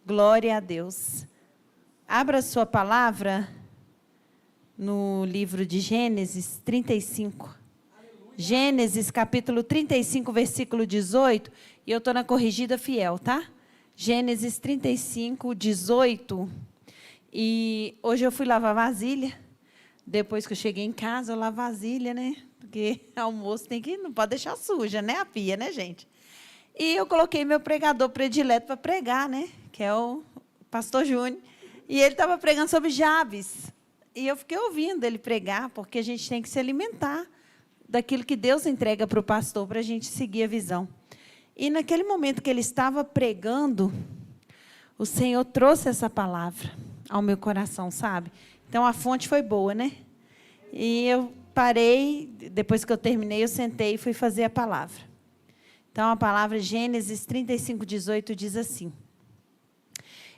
Glória a Deus. Abra sua palavra no livro de Gênesis 35. Gênesis capítulo 35, versículo 18. E eu estou na corrigida fiel, tá? Gênesis 35, 18. E hoje eu fui lavar vasilha. Depois que eu cheguei em casa, eu lavo vasilha, né? Porque almoço não pode deixar suja, né? A pia, né, gente? E eu coloquei meu pregador predileto para pregar, né? Que é o pastor Júnior. E ele estava pregando sobre Jabes. E eu fiquei ouvindo ele pregar, porque a gente tem que se alimentar daquilo que Deus entrega para o pastor, para a gente seguir a visão. E naquele momento que ele estava pregando, o Senhor trouxe essa palavra ao meu coração, sabe? Então, a fonte foi boa, né? E eu parei, depois que eu terminei, eu sentei e fui fazer a palavra. Então, a palavra Gênesis 35, 18 diz assim: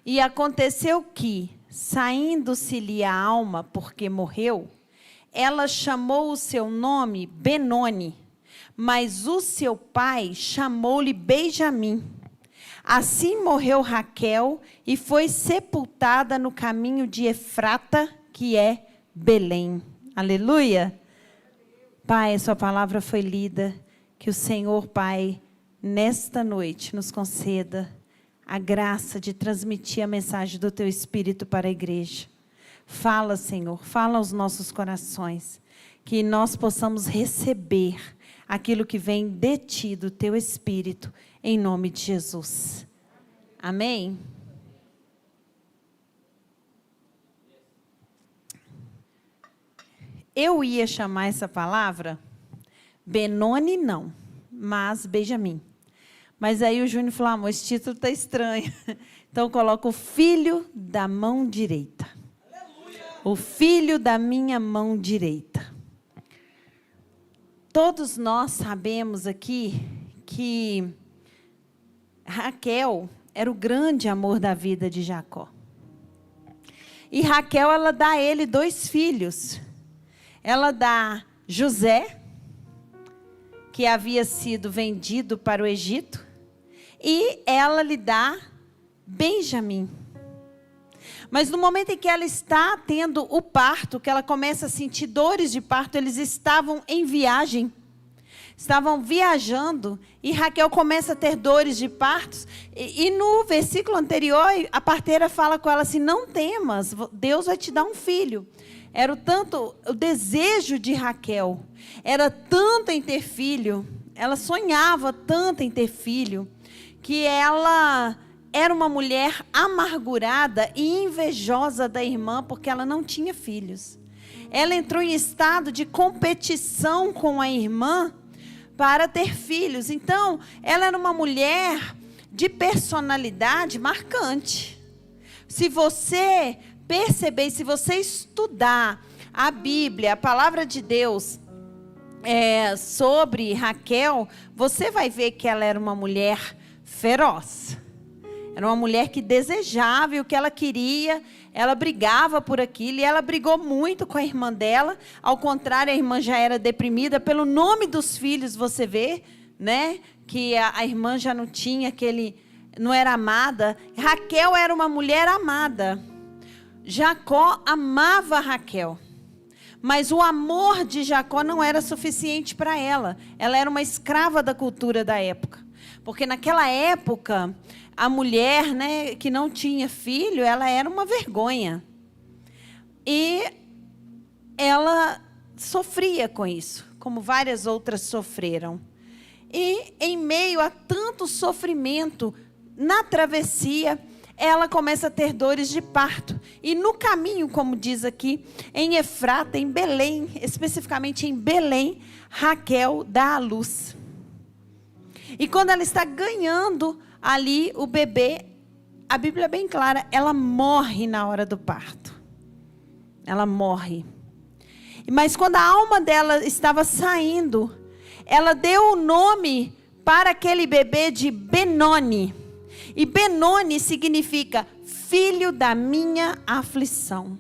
E aconteceu que, saindo-se-lhe a alma porque morreu, ela chamou o seu nome Benoni, mas o seu pai chamou-lhe Benjamim. Assim morreu Raquel e foi sepultada no caminho de Efrata, que é Belém. Aleluia! Pai, a sua palavra foi lida. Que o Senhor, Pai, nesta noite nos conceda a graça de transmitir a mensagem do Teu Espírito para a igreja. Fala, Senhor, fala aos nossos corações, que nós possamos receber aquilo que vem de Ti, do Teu Espírito, em nome de Jesus. Amém? Eu ia chamar essa palavra Benoni, não, mas Benjamim. Mas aí o Júnior falou, amor, esse título está estranho. Então eu coloco o filho da mão direita. Aleluia! O filho da minha mão direita. Todos nós sabemos aqui que Raquel era o grande amor da vida de Jacó. E Raquel, ela dá a ele 2 filhos. Ela dá José, que havia sido vendido para o Egito, e ela lhe dá Benjamim. Mas no momento em que ela está tendo o parto, que ela começa a sentir dores de parto, eles estavam em viagem, estavam viajando, e Raquel começa a ter dores de partos, e no versículo anterior, a parteira fala com ela assim, não temas, Deus vai te dar um filho. Era o desejo de Raquel, era tanto em ter filho, ela sonhava tanto em ter filho, que ela era uma mulher amargurada e invejosa da irmã, porque ela não tinha filhos. Ela entrou em estado de competição com a irmã para ter filhos. Então, ela era uma mulher de personalidade marcante. Se você perceber, se você estudar a Bíblia, a palavra de Deus sobre Raquel, você vai ver que ela era uma mulher feroz. Era uma mulher que desejava e o que ela queria, ela brigava por aquilo, e ela brigou muito com a irmã dela. Ao contrário, a irmã já era deprimida pelo nome dos filhos, você vê, né? Que a irmã já não tinha não era amada. Raquel era uma mulher amada. Jacó amava Raquel, mas o amor de Jacó não era suficiente para ela. Ela era uma escrava da cultura da época, porque naquela época a mulher, né, que não tinha filho, ela era uma vergonha, e ela sofria com isso, como várias outras sofreram. E em meio a tanto sofrimento na travessia, ela começa a ter dores de parto. E no caminho, como diz aqui, em Efrata, em Belém, especificamente em Belém, Raquel dá à luz. E quando ela está ganhando ali o bebê, a Bíblia é bem clara, ela morre na hora do parto. Ela morre. Mas quando a alma dela estava saindo, ela deu o nome para aquele bebê de Benoni. E Benoni significa filho da minha aflição.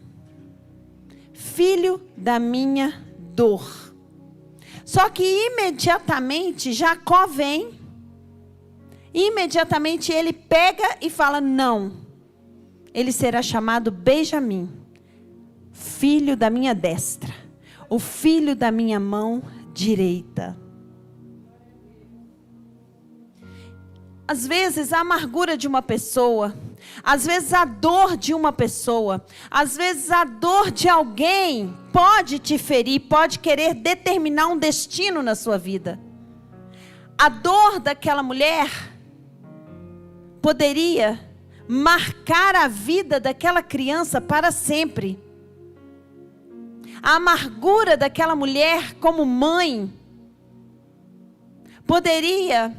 Filho da minha dor. Só que imediatamente Jacó vem. Imediatamente ele pega e fala, não, ele será chamado Benjamim, filho da minha destra, o filho da minha mão direita. Às vezes a amargura de uma pessoa, às vezes a dor de uma pessoa, às vezes a dor de alguém pode te ferir, pode querer determinar um destino na sua vida. A dor daquela mulher poderia marcar a vida daquela criança para sempre. A amargura daquela mulher como mãe poderia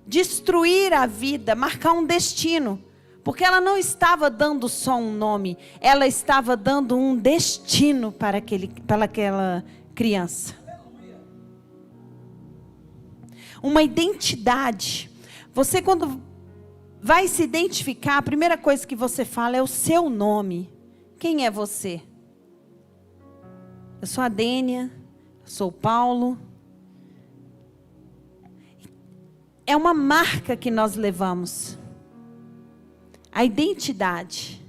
destruir a vida, marcar um destino, porque ela não estava dando só um nome, ela estava dando um destino para aquela criança. Uma identidade. Você, quando vai se identificar, a primeira coisa que você fala é o seu nome. Quem é você? Eu sou a Dênia, eu sou o Paulo. É uma marca que nós levamos. A identidade.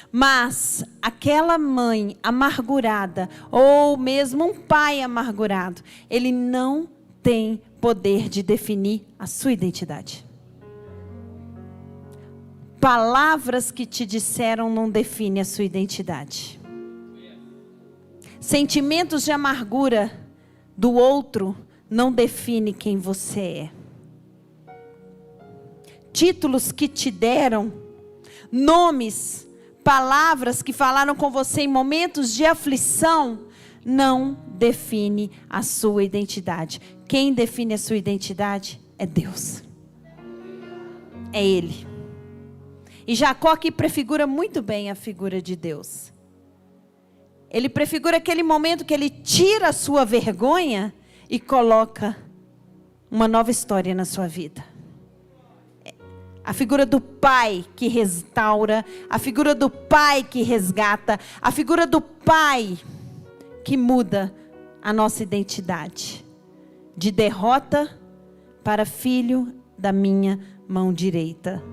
Mas aquela mãe amargurada, ou mesmo um pai amargurado, ele não tem poder de definir a sua identidade. Palavras que te disseram não definem a sua identidade. Sentimentos de amargura do outro não definem quem você é. Títulos que te deram, nomes, palavras que falaram com você em momentos de aflição, não define a sua identidade. Quem define a sua identidade é Deus. É Ele. E Jacó aqui prefigura muito bem a figura de Deus. Ele prefigura aquele momento que ele tira a sua vergonha e coloca uma nova história na sua vida. A figura do pai que restaura, a figura do pai que resgata, a figura do pai que muda a nossa identidade. De derrota para filho da minha mão direita.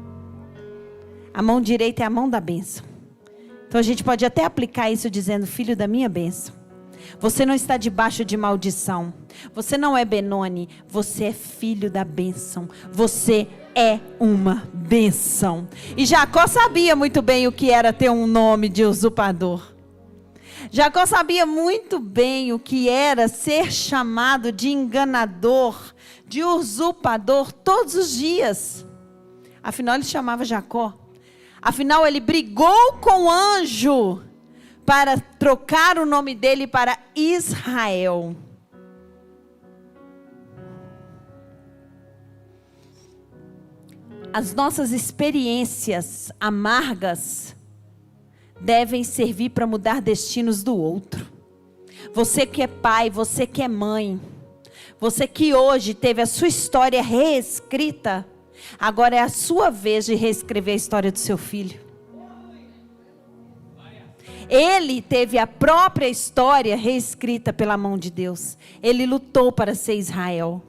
A mão direita é a mão da bênção. Então a gente pode até aplicar isso dizendo, filho da minha bênção. Você não está debaixo de maldição. Você não é Benoni. Você é filho da bênção. Você é uma bênção. E Jacó sabia muito bem o que era ter um nome de usurpador. Jacó sabia muito bem o que era ser chamado de enganador, de usurpador todos os dias. Afinal, ele chamava Jacó. Afinal, ele brigou com o anjo para trocar o nome dele para Israel. As nossas experiências amargas devem servir para mudar destinos do outro. Você que é pai, você que é mãe, você que hoje teve a sua história reescrita, agora é a sua vez de reescrever a história do seu filho. Ele teve a própria história reescrita pela mão de Deus. Ele lutou para ser Israel.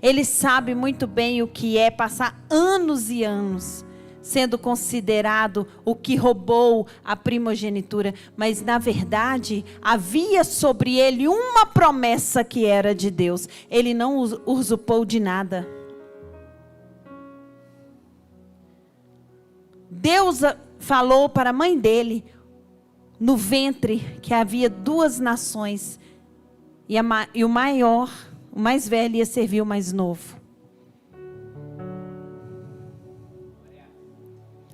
Ele sabe muito bem o que é passar anos e anos sendo considerado o que roubou a primogenitura. Mas na verdade havia sobre ele uma promessa que era de Deus. Ele não usurpou de nada. Deus falou para a mãe dele, no ventre, que havia 2 nações. E o maior, o mais velho, ia servir o mais novo.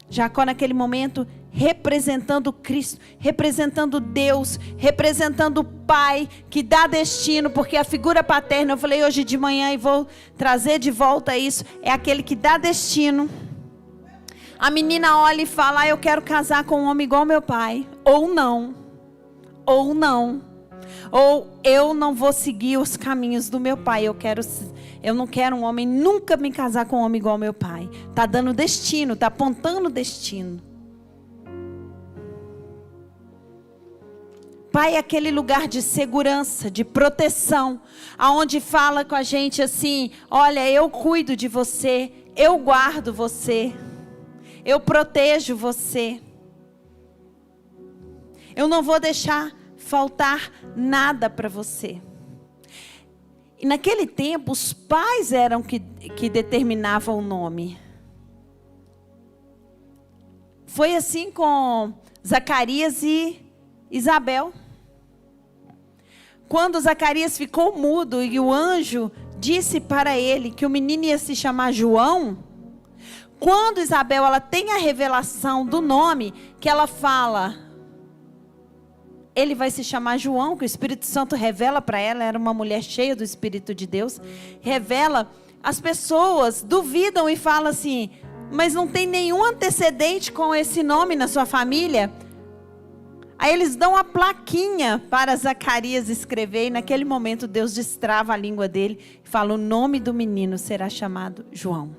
Jacó naquele momento, representando Cristo, representando Deus, representando o Pai, que dá destino, porque a figura paterna, eu falei hoje de manhã e vou trazer de volta isso, é aquele que dá destino. A menina olha e fala, eu quero casar com um homem igual ao meu pai. Ou não. Ou não. Ou eu não vou seguir os caminhos do meu pai. Eu não quero um homem, nunca me casar com um homem igual ao meu pai. Está dando destino, está apontando destino. Pai é aquele lugar de segurança, de proteção, aonde fala com a gente assim, olha, eu cuido de você, eu guardo você. Eu protejo você. Eu não vou deixar faltar nada para você. E naquele tempo, os pais eram que determinavam o nome. Foi assim com Zacarias e Isabel. Quando Zacarias ficou mudo e o anjo disse para ele que o menino ia se chamar João, quando Isabel ela tem a revelação do nome, que ela fala, ele vai se chamar João, que o Espírito Santo revela para ela, era uma mulher cheia do Espírito de Deus, revela, as pessoas duvidam e falam assim, mas não tem nenhum antecedente com esse nome na sua família? Aí eles dão a plaquinha para Zacarias escrever, e naquele momento Deus destrava a língua dele e fala, o nome do menino será chamado João.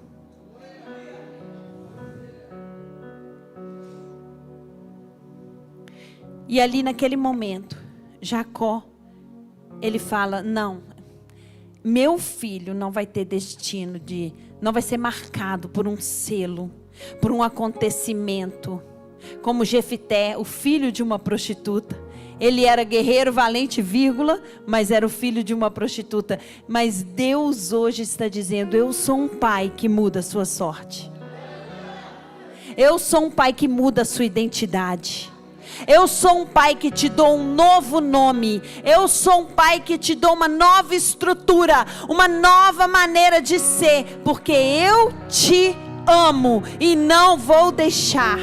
E ali naquele momento, Jacó, ele fala, não, meu filho não vai ter destino não vai ser marcado por um selo, por um acontecimento, como Jefité, o filho de uma prostituta. Ele era guerreiro, valente, mas era o filho de uma prostituta. Mas Deus hoje está dizendo, eu sou um pai que muda a sua sorte. Eu sou um pai que muda a sua identidade. Eu sou um pai que te dou um novo nome. Eu sou um pai que te dou uma nova estrutura, uma nova maneira de ser, porque eu te amo e não vou deixar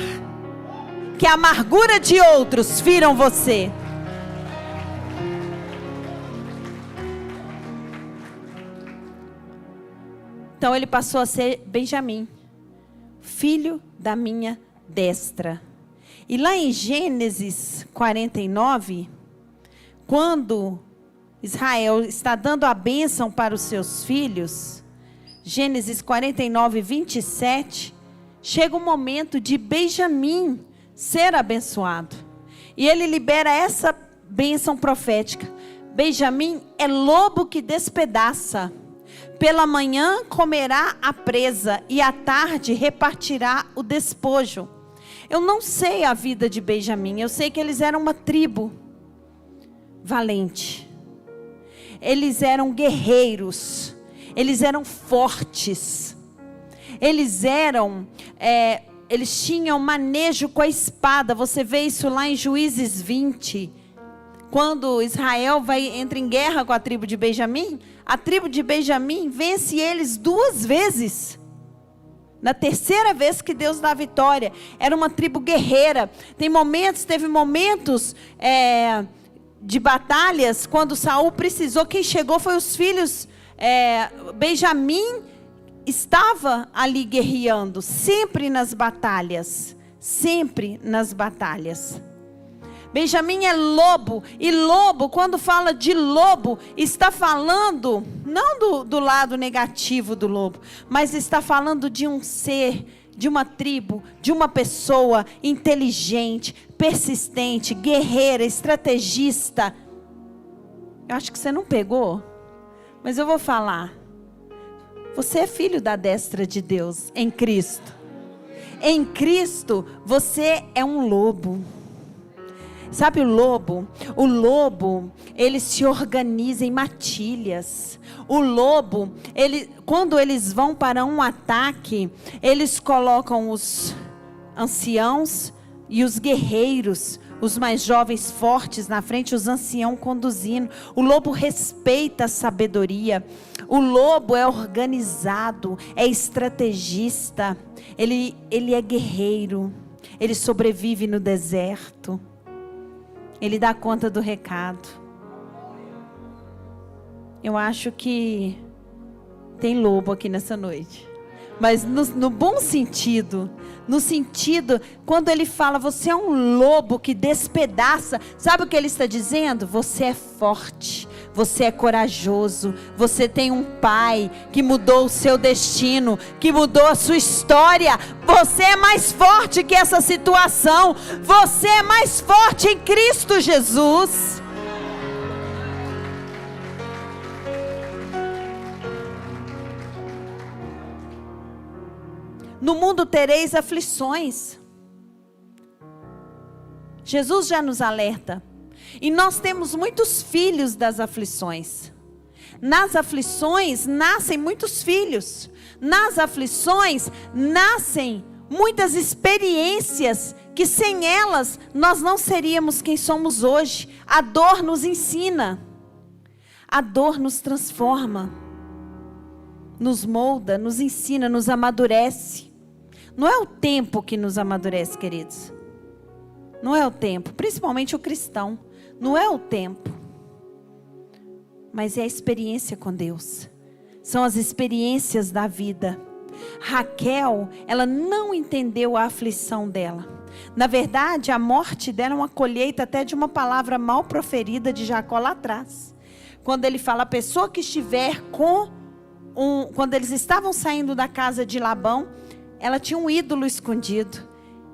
que a amargura de outros firam você. Então ele passou a ser Benjamim, filho da minha destra. E lá em Gênesis 49, quando Israel está dando a bênção para os seus filhos, Gênesis 49, 27, chega o momento de Benjamim ser abençoado. E ele libera essa bênção profética. Benjamim é lobo que despedaça. Pela manhã comerá a presa e à tarde repartirá o despojo. Eu não sei a vida de Benjamim. Eu sei que eles eram uma tribo valente. Eles eram guerreiros. Eles eram fortes. Eles tinham manejo com a espada. Você vê isso lá em Juízes 20. Quando Israel entra em guerra com a tribo de Benjamim, a tribo de Benjamim vence eles 2 vezes. Na terceira vez que Deus dá a vitória. Era uma tribo guerreira. Teve momentos de batalhas, quando Saul precisou, quem chegou foi os filhos. Benjamim estava ali guerreando, sempre nas batalhas. Sempre nas batalhas. Benjamim é lobo, e lobo, quando fala de lobo, está falando, não do lado negativo do lobo, mas está falando de um ser, de uma tribo, de uma pessoa inteligente, persistente, guerreira, estrategista. Eu acho que você não pegou, mas eu vou falar. Você é filho da destra de Deus, em Cristo. Em Cristo, você é um lobo. Sabe o lobo? O lobo, ele se organiza em matilhas. O lobo, quando eles vão para um ataque, eles colocam os anciãos e os guerreiros, os mais jovens fortes na frente, os anciãos conduzindo. O lobo respeita a sabedoria. O lobo é organizado, é estrategista. Ele é guerreiro. Ele sobrevive no deserto. Ele dá conta do recado. Eu acho que tem lobo aqui nessa noite. Mas no bom sentido. No sentido, quando ele fala, você é um lobo que despedaça. Sabe o que ele está dizendo? Você é forte. Você é corajoso. Você tem um pai que mudou o seu destino, que mudou a sua história. Você é mais forte que essa situação. Você é mais forte em Cristo Jesus. No mundo tereis aflições. Jesus já nos alerta. E nós temos muitos filhos das aflições. Nas aflições nascem muitos filhos. Nas aflições nascem muitas experiências que sem elas nós não seríamos quem somos hoje. A dor nos ensina. A dor nos transforma. Nos molda, nos ensina, nos amadurece. Não é o tempo que nos amadurece, queridos. Não é o tempo, principalmente o cristão. Não é o tempo, mas é a experiência com Deus. São as experiências da vida. Raquel, ela não entendeu a aflição dela. Na verdade, a morte dela é uma colheita até de uma palavra mal proferida de Jacó lá atrás. Quando ele fala, a pessoa que estiver quando eles estavam saindo da casa de Labão, ela tinha um ídolo escondido.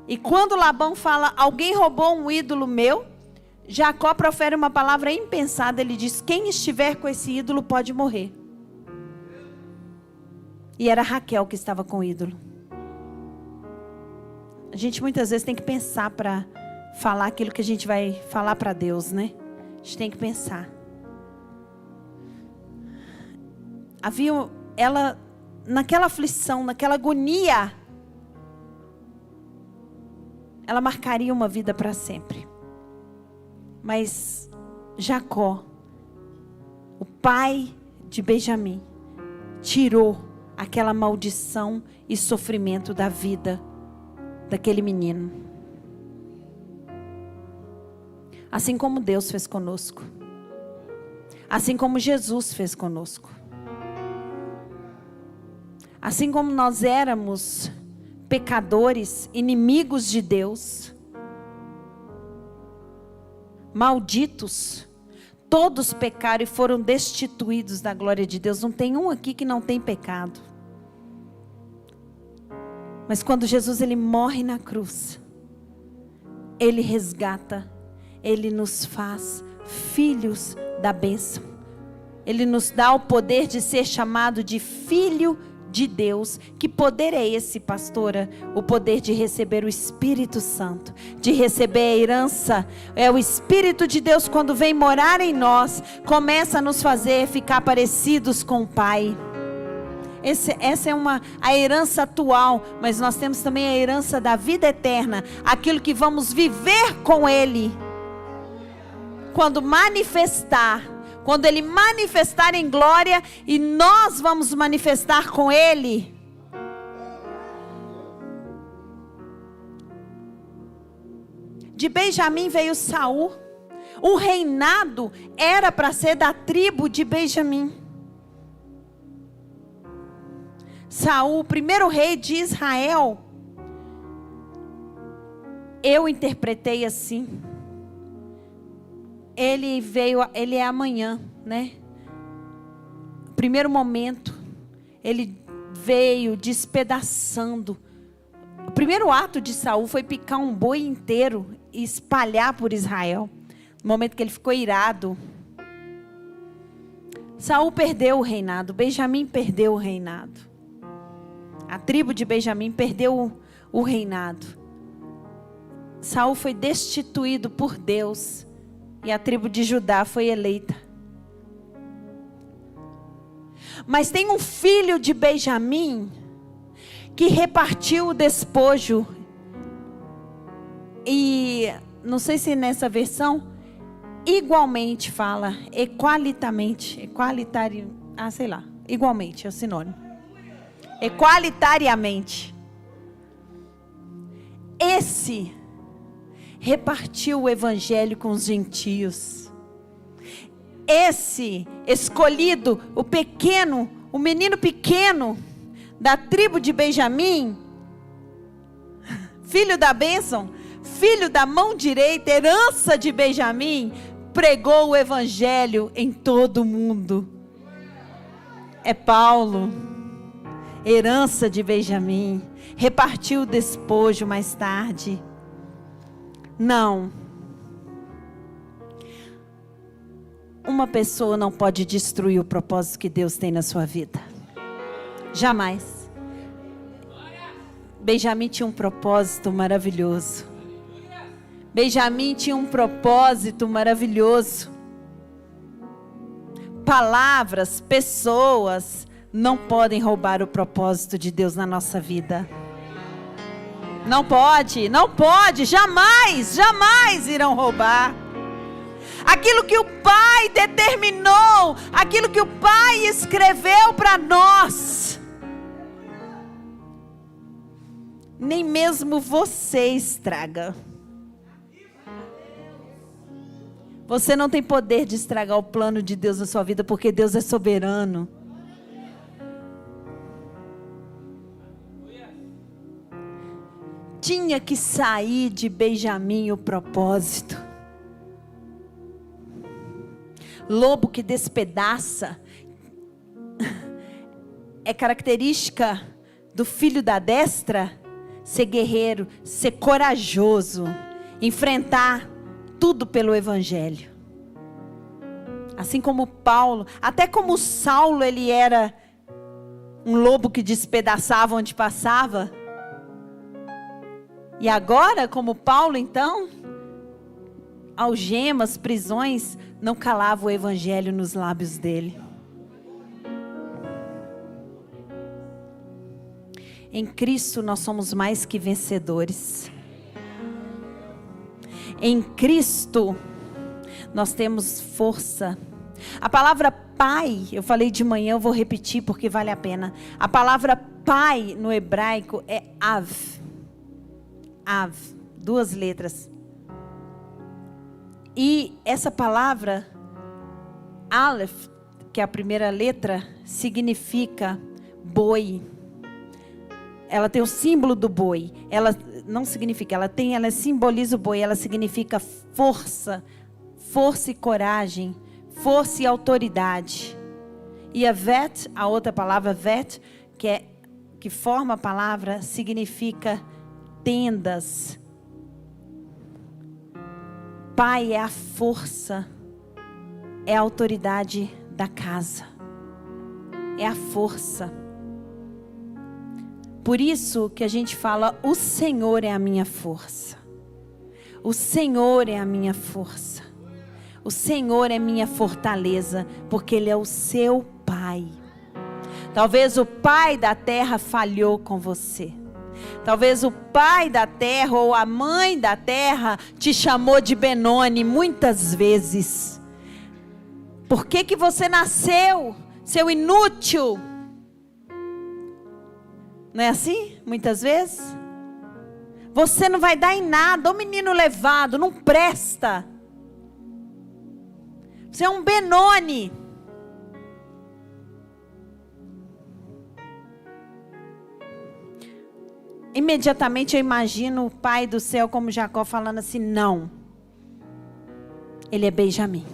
E quando Labão fala, alguém roubou um ídolo meu, Jacó profere uma palavra impensada. Ele diz, quem estiver com esse ídolo pode morrer. E era Raquel que estava com o ídolo. A gente muitas vezes tem que pensar para falar aquilo que a gente vai falar para Deus, né? A gente tem que pensar. Havia ela, naquela aflição, naquela agonia, ela marcaria uma vida para sempre. Mas Jacó, o pai de Benjamim, tirou aquela maldição e sofrimento da vida daquele menino. Assim como Deus fez conosco. Assim como Jesus fez conosco. Assim como nós éramos pecadores, inimigos de Deus, malditos, todos pecaram e foram destituídos da glória de Deus. Não tem um aqui que não tem pecado. Mas quando Jesus ele morre na cruz, ele resgata, ele nos faz filhos da bênção. Ele nos dá o poder de ser chamado de filho de Deus. Que poder é esse, pastora? O poder de receber o Espírito Santo, de receber a herança. É o Espírito de Deus, quando vem morar em nós, começa a nos fazer ficar parecidos com o Pai. Essa é a herança atual, mas nós temos também a herança da vida eterna, aquilo que vamos viver com Ele. Quando Ele manifestar em glória, e nós vamos manifestar com Ele. De Benjamim veio Saul. O reinado era para ser da tribo de Benjamim. Saul, o primeiro rei de Israel. Eu interpretei assim. Ele é amanhã, né? Primeiro momento, ele veio despedaçando. O primeiro ato de Saul foi picar um boi inteiro e espalhar por Israel. No momento que ele ficou irado. Saul perdeu o reinado, Benjamim perdeu o reinado. A tribo de Benjamim perdeu o reinado. Saul foi destituído por Deus. E a tribo de Judá foi eleita. Mas tem um filho de Benjamim que repartiu o despojo. E não sei se nessa versão igualmente fala, igualmente é o sinônimo. Equalitariamente. Esse repartiu o evangelho com os gentios. Esse escolhido, o menino pequeno da tribo de Benjamim, filho da bênção, filho da mão direita, herança de Benjamim, pregou o evangelho em todo o mundo. É Paulo, herança de Benjamim, repartiu o despojo mais tarde. Não. Uma pessoa não pode destruir o propósito que Deus tem na sua vida. Jamais. Benjamim tinha um propósito maravilhoso. Benjamim tinha um propósito maravilhoso. Palavras, pessoas não podem roubar o propósito de Deus na nossa vida. Não pode, não pode, jamais, jamais irão roubar. Aquilo que o Pai determinou, aquilo que o Pai escreveu para nós, nem mesmo você estraga. Você não tem poder de estragar o plano de Deus na sua vida, porque Deus é soberano. Tinha que sair de Benjamim o propósito. Lobo que despedaça é característica do filho da destra ser guerreiro, ser corajoso, enfrentar tudo pelo evangelho. Assim como Paulo, até como Saulo, ele era um lobo que despedaçava onde passava. E agora, como Paulo, então, algemas, prisões, não calava o evangelho nos lábios dele. Em Cristo nós somos mais que vencedores. Em Cristo nós temos força. A palavra pai, eu falei de manhã, eu vou repetir porque vale a pena. A palavra pai no hebraico é av. Av, 2 letras. E essa palavra, Aleph, que é a primeira letra, significa boi. Ela tem o símbolo do boi. Ela não significa, ela simboliza o boi. Ela significa força, força e coragem, força e autoridade. E a vet, a outra palavra vet, que forma a palavra, significa tendas. Pai é a força, é a autoridade da casa, é a força. Por isso que a gente fala, o Senhor é a minha força. O Senhor é a minha força. O Senhor é minha fortaleza, porque Ele é o seu Pai. Talvez o pai da terra falhou com você. Talvez o pai da terra ou a mãe da terra te chamou de Benoni muitas vezes. Por que que você nasceu, seu inútil? Não é assim? Muitas vezes. Você não vai dar em nada, ô menino levado, não presta. Você é um Benoni. Imediatamente eu imagino o pai do céu como Jacó falando assim, não. Ele é Benjamim.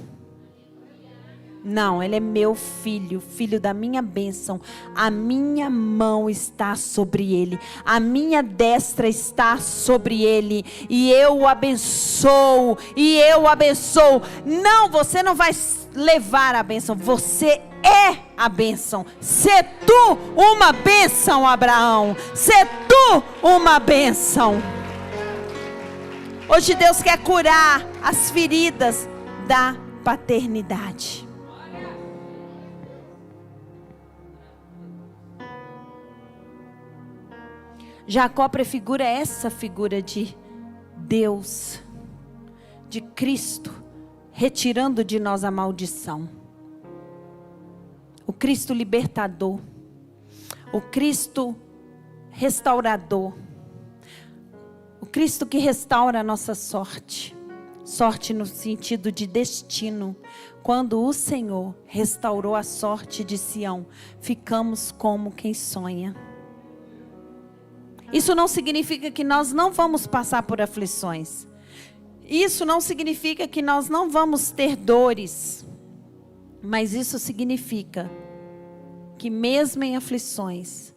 Não, ele é meu filho, filho da minha bênção. A minha mão está sobre ele. A minha destra está sobre ele. E eu o abençoo. E eu o abençoo. Não, você não vai levar a bênção. Você é a bênção. Sê tu uma bênção, Abraão. Sê tu uma bênção. Hoje Deus quer curar as feridas da paternidade. Jacó prefigura essa figura de Deus, de Cristo, retirando de nós a maldição. O Cristo libertador, o Cristo restaurador, o Cristo que restaura a nossa sorte. Sorte no sentido de destino. Quando o Senhor restaurou a sorte de Sião, ficamos como quem sonha. Isso não significa que nós não vamos passar por aflições. Isso não significa que nós não vamos ter dores. Mas isso significa que mesmo em aflições,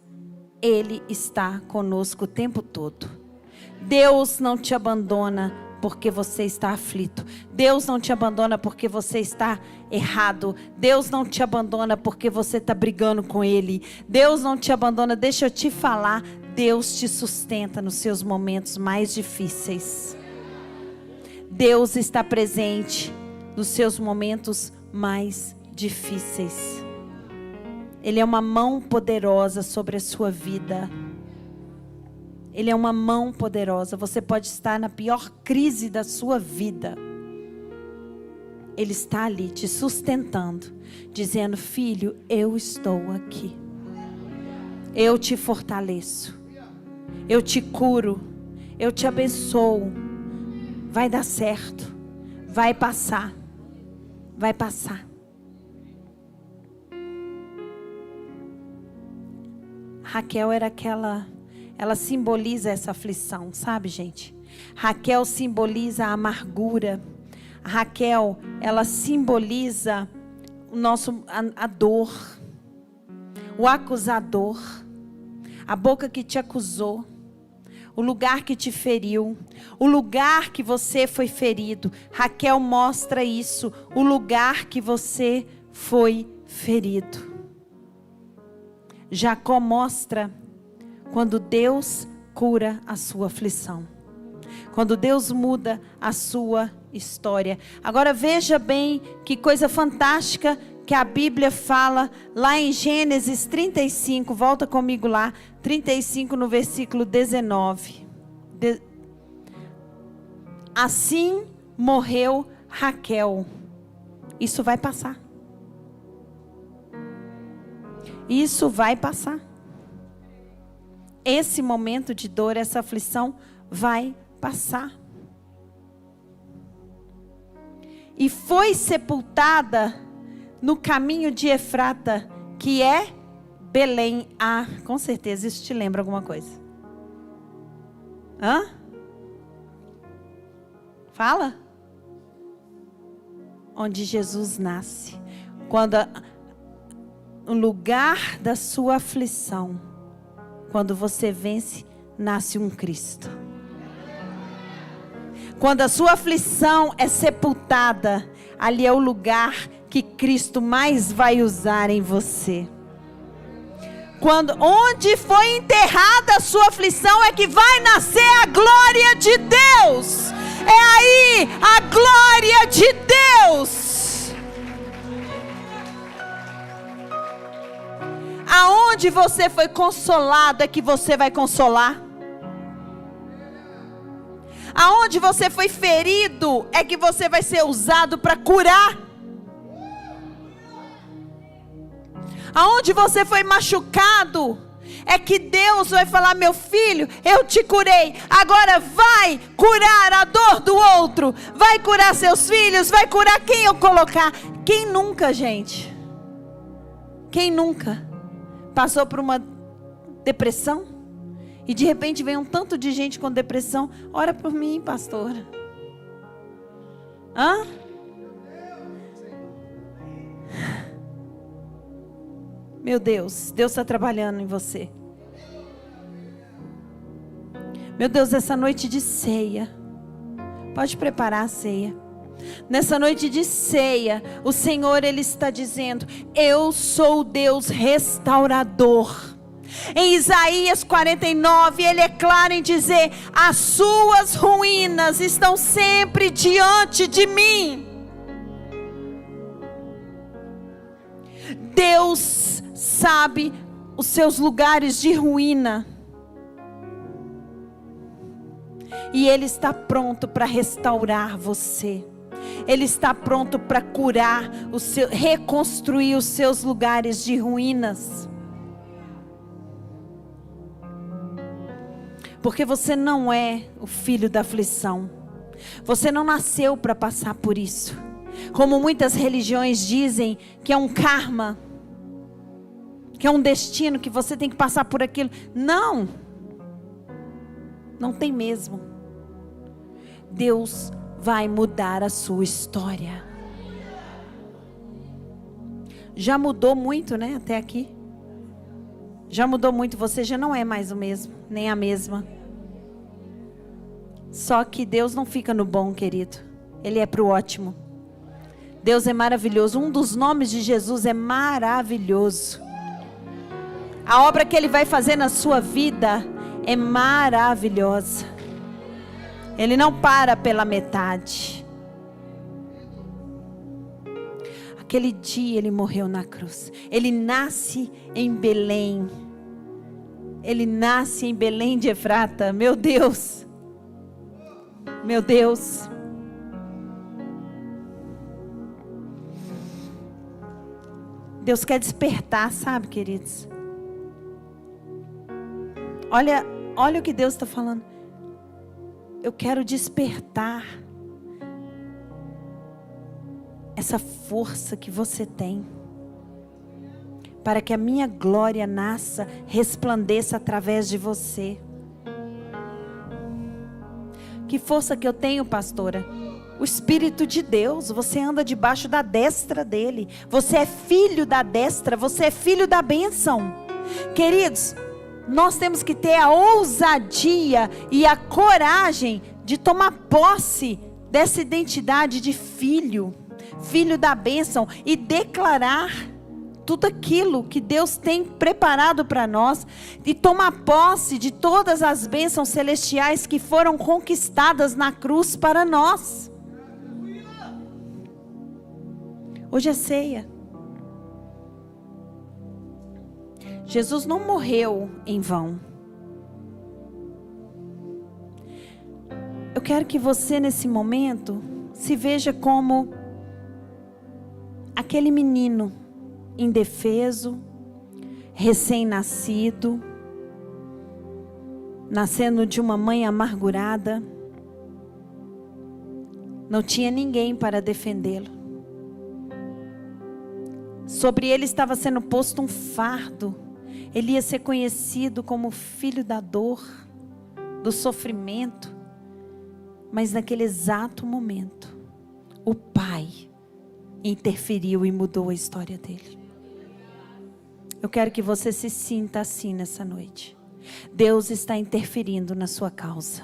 Ele está conosco o tempo todo. Deus não te abandona porque você está aflito. Deus não te abandona porque você está errado. Deus não te abandona porque você está brigando com Ele. Deus não te abandona, deixa eu te falar, Deus te sustenta nos seus momentos mais difíceis. Deus está presente nos seus momentos mais difíceis. Ele é uma mão poderosa sobre a sua vida. Ele é uma mão poderosa. Você pode estar na pior crise da sua vida. Ele está ali te sustentando, dizendo: filho, eu estou aqui. Eu te fortaleço. Eu te curo. Eu te abençoo. Vai dar certo. Vai passar. Vai passar. Raquel era aquela... Ela simboliza essa aflição, sabe, gente? Raquel simboliza a amargura. Raquel, ela simboliza a dor, o acusador, a boca que te acusou, o lugar que te feriu, o lugar que você foi ferido. Raquel mostra isso, o lugar que você foi ferido. Jacó mostra quando Deus cura a sua aflição. Quando Deus muda a sua história. Agora veja bem que coisa fantástica que a Bíblia fala lá em Gênesis 35. Volta comigo lá. 35 no versículo 19. Assim morreu Raquel. Isso vai passar. Isso vai passar. Esse momento de dor, essa aflição vai passar. E foi sepultada no caminho de Efrata, que é Belém. Ah, com certeza isso te lembra alguma coisa. Hã? Fala. Onde Jesus nasce. Quando o lugar da sua aflição, quando você vence, nasce um Cristo. Quando a sua aflição é sepultada, ali é o lugar que Cristo mais vai usar em você. Onde foi enterrada a sua aflição é que vai nascer a glória de Deus. É aí a glória de Deus. Aonde você foi consolado é que você vai consolar. Aonde você foi ferido é que você vai ser usado para curar. Aonde você foi machucado é que Deus vai falar: meu filho, eu te curei. Agora vai curar a dor do outro. Vai curar seus filhos. Vai curar quem eu colocar. Quem nunca, gente? Quem nunca passou por uma depressão? E de repente vem um tanto de gente com depressão. Ora por mim, pastora. Hã? Meu Deus, Deus está trabalhando em você. Meu Deus, essa noite de ceia, pode preparar a ceia. Nessa noite de ceia, o Senhor, Ele está dizendo: eu sou o Deus restaurador. Em Isaías 49, Ele é claro em dizer: as suas ruínas estão sempre diante de mim. Deus sabe os seus lugares de ruína. E Ele está pronto para restaurar você. Ele está pronto para curar, reconstruir os seus lugares de ruínas. Porque você não é o filho da aflição. Você não nasceu para passar por isso. Como muitas religiões dizem que é um karma, que é um destino, que você tem que passar por aquilo. Não. Não tem mesmo. Deus vai mudar a sua história. Já mudou muito, né? Até aqui. Já mudou muito. Você já não é mais o mesmo, nem a mesma. Só que Deus não fica no bom, querido. Ele é para o ótimo. Deus é maravilhoso. Um dos nomes de Jesus é maravilhoso. A obra que Ele vai fazer na sua vida é maravilhosa. Ele não para pela metade. Aquele dia Ele morreu na cruz. Ele nasce em Belém. Ele nasce em Belém de Efrata. Meu Deus. Meu Deus. Deus quer despertar, sabe, queridos? Olha o que Deus está falando. Eu quero despertar essa força que você tem, para que a minha glória nasça, resplandeça através de você. Que força que eu tenho, pastora? O Espírito de Deus. Você anda debaixo da destra dele. Você é filho da destra. Você é filho da bênção. Queridos, nós temos que ter a ousadia e a coragem de tomar posse dessa identidade de filho. Filho da bênção. E declarar tudo aquilo que Deus tem preparado para nós, e tomar posse de todas as bênçãos celestiais que foram conquistadas na cruz para nós. Hoje é ceia. Jesus não morreu em vão. Eu quero que você nesse momento se veja como aquele menino indefeso, recém-nascido, nascendo de uma mãe amargurada, não tinha ninguém para defendê-lo. Sobre ele estava sendo posto um fardo. Ele ia ser conhecido como filho da dor, do sofrimento. Mas naquele exato momento, o Pai interferiu e mudou a história dele. Eu quero que você se sinta assim nessa noite. Deus está interferindo na sua causa.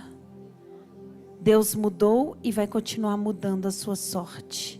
Deus mudou e vai continuar mudando a sua sorte.